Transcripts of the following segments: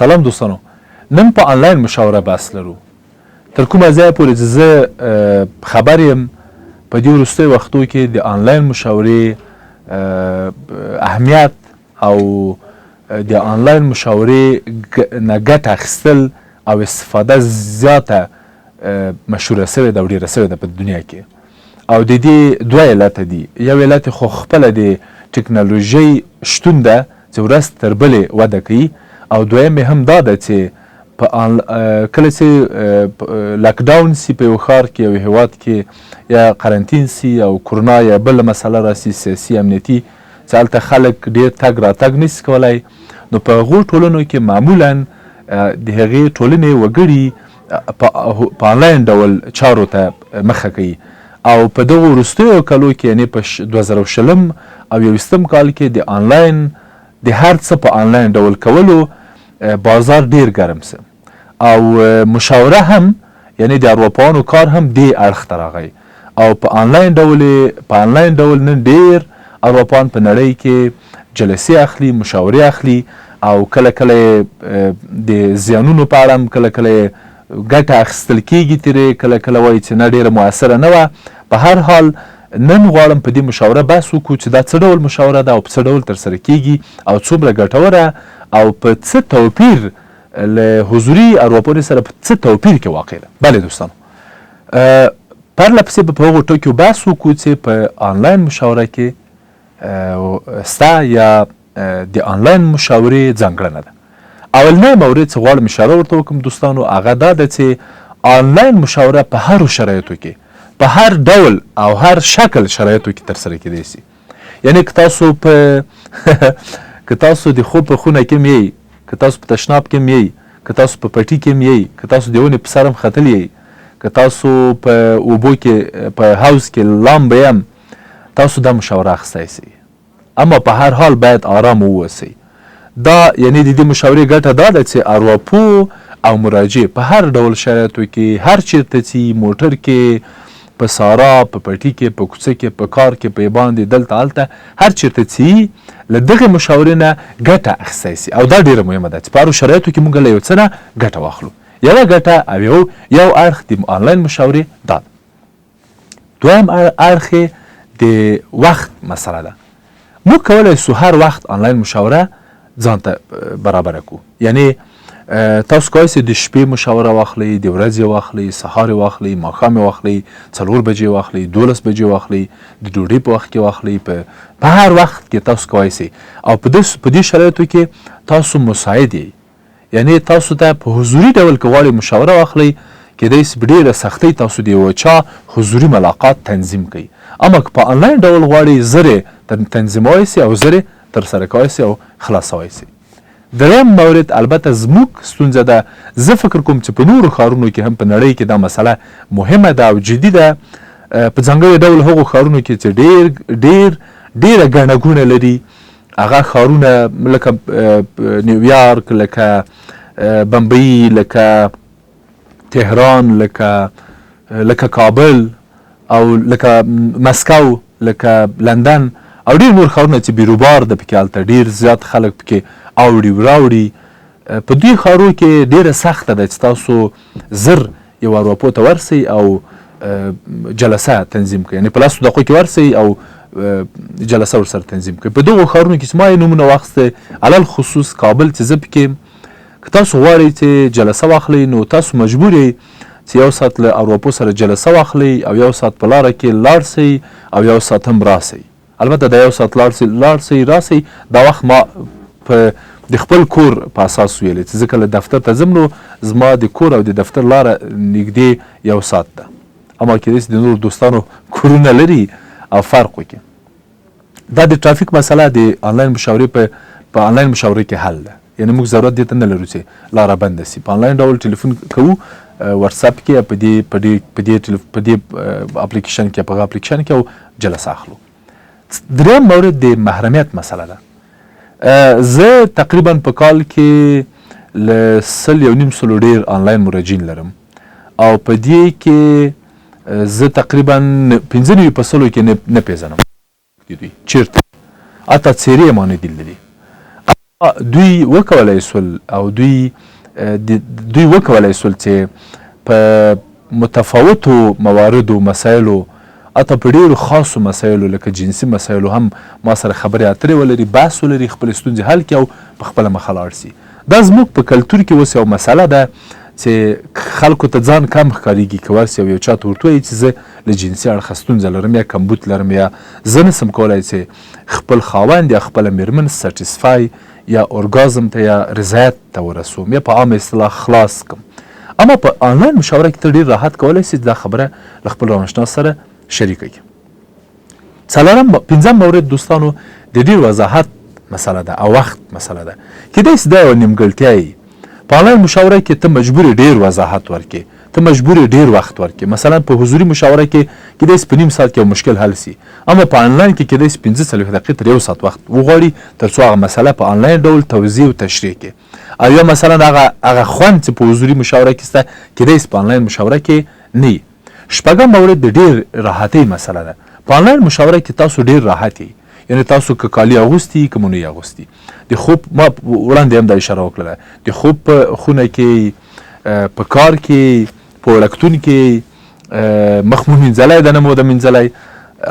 سلام دوستانو، نن په آنلاین مشاوره بحث لرو. تر کومه ځایه پورې چې زه خبر یم په دې وروستیو وختو کې د آنلاین مشاورې اهمیت او د آنلاین مشاورې نه ګټه اخیستل او استفاده زیاته مشهوره سوې ده او ډېره سوې ده په دنیا کې. او د دې دوه علته دي. یو علت خو خپله د ټکنالوژۍ شتون ده چې ورځ تر بلې وده کوي، او دویم هم دا ده چې کله چې لاکډاون سي په یو ښار کې یو هیواد کې یا قرنطین سي او کرونا یا بله مسله راسي سیاسي امنیتي چې هلته خلک ډېر تګ راتګ نسي کولی، نو په هغو ټولنو کې معمولا د هغې ټولنې وګړي په آنلاین ډول چارو ته مخه کوي. او په دغو وروستیو کلو کې یعنې په 2020 او 2021 کال کې د آنلاین د هر څه په آنلاین ډول کولو بازار ډیر ګرم سه، او مشاوره هم یعنی د اروپایانو کار هم دې اړخ ته راغی، او په آنلاین ډول نن ډیر اروپایان په نړۍ کې جلسې اخلي، مشاورې اخلي، او کله کله د زیانونو په اړه هم کله کله ګټه اخیستل کېږي ترې، کله کله وایي چې نه ډېره مؤثره نه وه. په هر حال نن غواړم په دې مشاوره بحث وکړو چې دا څه ډول مشاوره ده او په څه ډول ترسره کېږي او څومره ګټوره او په څه توپیر له حضوري اروپایانو سره په څه توپیر کې واقع ده. بله دوستانو، پرله پسې به په هغو ټکیو بحث وکړو چې په آنلاین مشاوره کې ستا یا د آنلاین مشاورې ځانګړنه ده. اولنی مورد چې غواړم اشاره ورته وکړم دوستانو، هغه دا ده چې آنلاین مشاوره په هرو شرایطو کې په هر ډول او هر شکل شرایطو کې ترسره کېدی سي. یعنې که تاسو د خوب په خونه کې یئ، که تاسو په تشناب کې یئ، که تاسو په پټي کې یئ، که تاسو د ونې په سر هم ختلی یئ، که تاسو په اوبو کې په حوض کې لامبه یم، تاسو دا مشاوره اخیستی سئ. اما په هر حال باید آرام واوسئ. دا یعنی د دې مشاورې ګټه دا ده چې ارواپوه او مراجع په هر ډول شرایطو کې هر چیرته ځي، موټر کې، په سارا، په پټي کې، په کوڅه کې، په کار کې، په باندې، دلته هلته هر چیرته ځي، له دغې مشاورې نه ګټه اخیستی سي. او دا ډېره مهمه ده چې په هرو شرایطو کې موږ له یو څه نه ګټه واخلو. یوه ګټه او یو اړخ د آنلاین مشاورې دا ده. دویم اړخ یې د وخت مسله ده. موږ کولی سو هر وخت آنلاین مشاوره ځان ته برابره کړو. یعنې تاسو کولی سئ د شپې مشاوره واخلئ، د ورځې واخلئ، سهار یې واخلئ، ماښام یې واخلئ، 4 بجې واخلئ، 12 بجې واخلئ، د ډوډۍ په وخت کې واخلئ، په هر وخت کې تاسو کولی سئ. او په دې شرایطو کې تاسو مساعد یئ. یعنې تاسو ته په حضوري ډول که غواړئ مشاوره واخلئ، کیدای سي په ډېره سختۍ تاسو د یوه چا حضوري ملاقات تنظیم کړئ. اما که په آنلاین ډول غواړئ زر یې تنظیمولی سئ او زر یې ترسره کولی سئ او خلاصولی سئ. دریم مورد البته زموږ ستونزه ده. زه فکر کوم چې په نورو ښارونو کې هم په نړۍ کې دا مسله مهمه ده او جدي ده، په ځانګړي ډول هغو ښارونو کې چې ډېره ګڼه ګوڼه لري، هغه ښارونه لکه نیویارک، لکه بمبئی، لکه تهران، لکه کابل او لکه مسکو، لکه لندن او ډېر نور ښارونه چې بیروبار ده پکې، هلته ډېر زیات خلک پکې اوړي وراوړي. په دې ښارو کې ډېره سخته ده چې تاسو زر یو اروپو ته ورسئ او جلسه تنظیم کړئ، یعنې په 10 دقیقو کې ورسئ او جلسه ورسره تنظیم کړئ. په دغو ښارونو کې چې ما یې نومونه واخیستی، علل خصوص کابل چې زه پکې یم، که تاسو غواړئ چې جلسه واخلئ نو تاسو مجبور یئ چې یو ساعت له اروپو سره جلسه واخلئ او یو ساعت په لاره کې لاړ سئ او یو ساعت هم راسئ. البته دا یو ساعت لاړ سئ راسئ دا وخت ما په د خپل کور په اساس ویلی چې زه کله دفتر ته ځم نو زما د کور او د دفتر لاره نږدې یو ساعت ده. اما کیدای سي د نورو دوستانو کورونه لري او فرق وکړي. دا د ټرافیک مسله د آنلاین مشاورې په آنلاین مشاورې کې حل ده. یعنې موږ ضرورت دې ته نه لرو چې لاره بنده سي. په آنلاین ډول ټلیفون کوو، واتساپ کې په دې اپلیکیشن کې په هغه اپلیکیشن کې او جلسه اخلو. دریم مورد د محرمیت مسله ده. زه تقریبا په کال کې له 100 ډېر آنلاین مراجعین لرم او په دې کې زه تقریبا 95 په 100 کې نه پیژنم چیرته، حتی څېرې یې ما نه دي لیدلي. دوی وکولای سول او دوی وکولای سول چې په متفاوتو مواردو مسایلو حتی په ډېرو خاصو مسایلو لکه جنسي مسایلو هم ما سره خبرې اترې ولري، بحث ولري، خپلې ستونزې حل کړي او په خپله مخه لاړ سي. دا زموږ په کلتور کې اوس یو مسله ده چې خلکو ته ځان کم ښکارېږي که ورسي او یو چا ته ورته وایي چې زه له جنسي اړخه ستونزه لرم یا کمبود لرم یا زه نسم کولی چې خپل خاوند یا خپله میرمن سټسفای یا اورګازم ته یا رضایت ته ورسوم یا په عامه اصطلاح خلاص کم. اما په آنلاین مشاوره کې ته ډېر راحت کولی سي دا خبره له خپل روانشناس سره شریکه کړي. پنځم مورد دوستانو د ډېر وضاحت مسله ده او وخت مسله ده. کیدای سي دا یوه نیمګړتیا وي. په آنلاین مشاوره کې ته مجبور ډېر وضاحت ورکړې، ته مجبور ډېر وخت ورکړې. مثلا په حضوري مشاوره کې کیدای سي په نیم ساعت کې یو مشکل حل سي، اما په آنلاین کې کیدای سي 45 دقیقې تر 1 ساعت وخت وغواړي تر څو هغه مسله په آنلاین ډول توضیح او تشریح کړي. او یا مثلا هغه خوند چې په حضوري مشاوره کې سته کیدای سي په آنلاین مشاوره کې نه. شپږم مورد د ډېر راحتۍ مسله ده. په آنلاین مشاوره کې تاسو ډېر راحت یې، یعنې تاسو که کالي اغوستي که مو نه یې اغوستي. د خوب ما وړاندې هم دا اشاره وکړله، د خوب په خونه کې، په کار کې، په وړکتون کې مخ مو مینځلی ده نه مو ده مینځلی.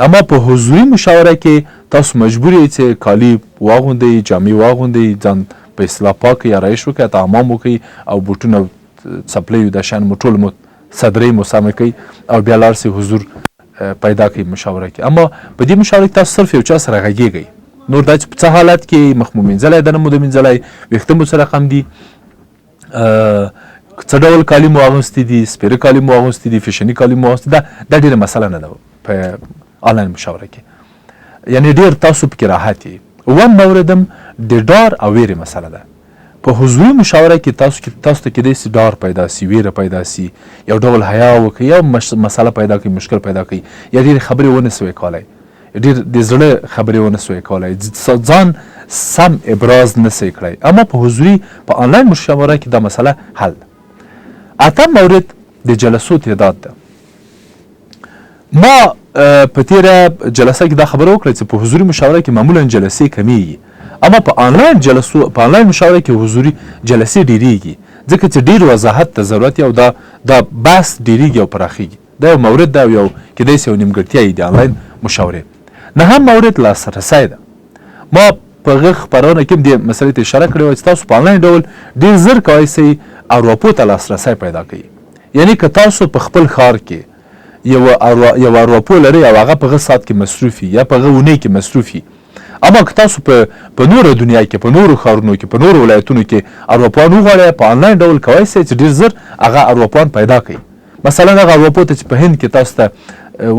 اما په حضوري مشاوره کې تاسو مجبور یې چې کالي واغوندئ، جامې واغوندئ، ځان په اصطلاح پاک یا رایش وکړئ، حتی حمام وکړئ او بوټونه څپلۍ دا شیان مو ټول مو صدرې مو سمه کوئ او بیا لاړ سئ حضور پیدا کوي مشاوره کې. اما په دې مشاوره کې تاسو صرف یو چا سره غږیږئ، نور دا چې په څه حالت کې مخ مو مینځلی ده نه مو ده مینځلی، ویښته مو سره کم دي، څه ډول کالي مو اغوستي دي، سپېره کالي مو اغوستي دي، فیشني کالي مو اغوستي، دا ډېره مسله نه ده په آنلاین مشاوره کې. یعنې ډېر تاسو پکې راحت یې. اووم مورد هم د ډار او ویرې مسله ده. په حضوري مشاوره کې تاسو ته کیدای سي ډار پیدا سي، ویره پیدا سي، یو ډول حیا وکړي، یا مسله پیدا کړي، مشکل پیدا کړي، یا ډېرې خبرې ونه سوی کولی، ډېر د زړه خبرې ونه سوی کولی، ځان سم ابراز نه سوی کړی. اما په حضوري په آنلاین مشاوره کې دا مسله حل. اتم مورد د جلسو تعداد ده. ما په تیره جلسه کې دا خبره وکړه چې په حضوري مشاوره کې معمولا جلسې کمیږي، اما په آنلاین مشاوره کې حضوري جلسې ډیریږي، ځکه چې ډیر وضاحت ته ضرورت او دا بحث ډیریږي او پراخیږي. دا یو مورد ده، یو کیدای سي یو نیمګړتیا د آنلاین مشاورې. نهم مورد لاسرسی ده. ما په هغه خپرونه کې هم دې مسلې ته اشاره کړې وه چې تاسو په آنلاین ډول ډېر زر کولی سئ اروپو ته لاسرسی پیدا کوئ. یعنې که تاسو په خپل ښار کې یو اروپو لرئ او هغه په هغه ساعت کې مصروف یا په هغه اونۍ کې مصروف، اما که تاسو په نوره دنیا کې، په نورو ښارونو کې، په نورو ولایتونو کې اروپان وغواړئ، په آنلاین ډول کولی سئ چې ډېر زر هغه اروپان پیدا کړئ. مثلا هغه اروپو ته چې په هند کې تاسو ته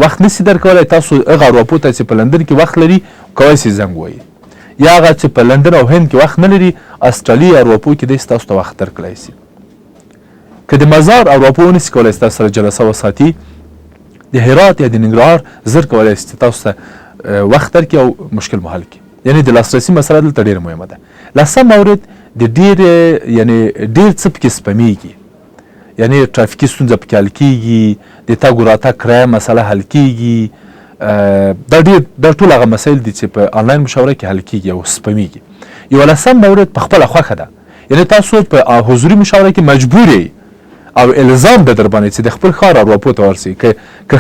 وخت نشي درکولی، تاسو هغه اروپو ته چې په لندن کې وخت لري کولی سئ زنګ ووهئ، یا هغه چې په لندن او هند کې وخت نه لري استرالیا اروپو کې دی تاسو ته وخت درکړی سي. که د مزار اروپو ونسي کولی سي تاسو سره جلسه وساتي، د هرات یا د ننګرهار زر کولی سي چې تاسو ته وخت درکړي او مشکل مو حل کړي. یعنې د لاسرسي مسله دلته ډېره مهمه ده. لسم مورد د ډېر څه پکې سپمیږي، یعنې ټرافیکي ستونزه پکې حل کېږي، د تګ و راتګ کرایه مسله حل کېږي. دا ټول هغه مسایل دي چې په آنلاین مشاوره کې حل کېږي او سپمیږي. یو لسم مورد په خپله خوښه ده، یعنې تاسو په حضوري مشاوره کې مجبور یئ او الزام ده در باندې چې د خپل ښار اروپو ته ورسئ، که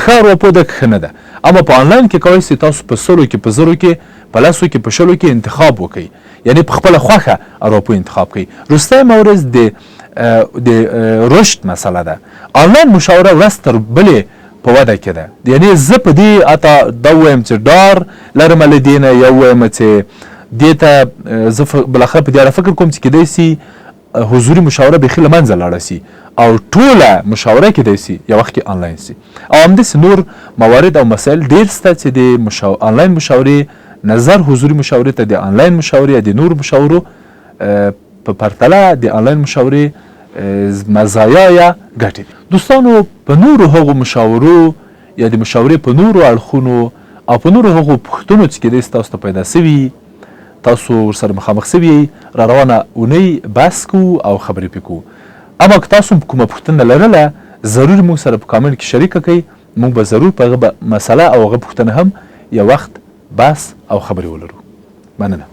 ښه اروپو ده که ښه نه ده. اما په آنلاین کې کولی سئ تاسو په 100 کې، په 0 کې، په 10 کې، په 20 کې انتخاب وکړئ، یعنې په خپله خوښه اروپو انتخاب کړئ. وروستی مورد د رشد مسله ده. آنلاین مشاوره ورځ تر بلې په وده کې ده. یعنې زه په دې حتی دا ووایم چې ډار لرمه له دې نه، یا ووایم چې دې ته زه بالاخره په دې اړه فکر کوم چې کیدای سي حضوري مشاوره بیخي له منځه لاړه سي او ټوله مشاوره کیدای سي یو وخت کې آنلاین سي. او همداسې نور موارد او مسایل ډېر شته چې د آنلاین مشاورې نظر حضوري مشاورې ته د آنلاین مشاورې یا د نورو مشاورو په پرتله د آنلاین مشاورې مزایا یا ګټې. دوستانو په نورو هغو مشاورو یا د مشاورې په نورو اړخونو او په نورو هغو پوښتنو چې کیدای سي تاسو ته پیدا سوي، تاسو ورسره مخامخ سوي، را روانه اونۍ بحث کوو او خبرې پرې کوو. اما که تاسو کومه پوښتنه لرله ضرور موږ سره په کامنټ کې شریکه کړئ، موږ به ضرور په هغه مسله او هغه پوښتنه هم یو وخت بحث او خبرې ولرو. مننه.